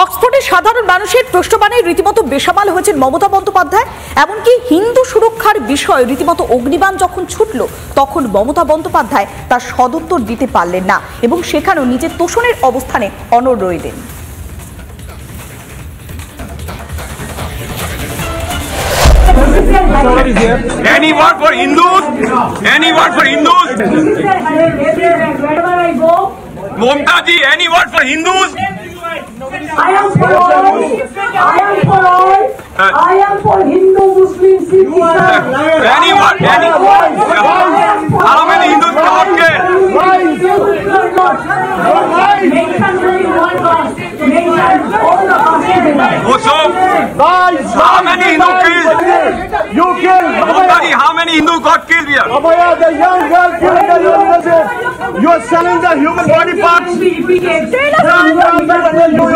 অক্সফোর্ডের সাধারণ মানুষের প্রশ্নবাণে রীতিমতো বেসামাল হয়েছেন মমতা বন্দ্যোপাধ্যায়। এমনকি হিন্দু সুরক্ষার বিষয়ে রীতিমতো অগ্নিবাণ যখন ছুটল, তখন মমতা বন্দ্যোপাধ্যায় তার সদুত্তর দিতে পারলেন না এবং সেখানেও নিজের তোষণের অবস্থানে অনড় রইলেন। Any word for Hindus? Any word for Hindus? Wherever I go, Mamta ji, any word for Hindus? I am for all. I am for all. I am for Hindu, Muslim, Sikh, Islam. Any word? Any word? How many Hindus got killed? Mention only one God. Mention all the gods. Also, how many Hindu killed? You killed Mamta ji, how many Hindu got killed here? Abhaya, the young girl killed in the university. You are selling the human body parts. Be repeated. You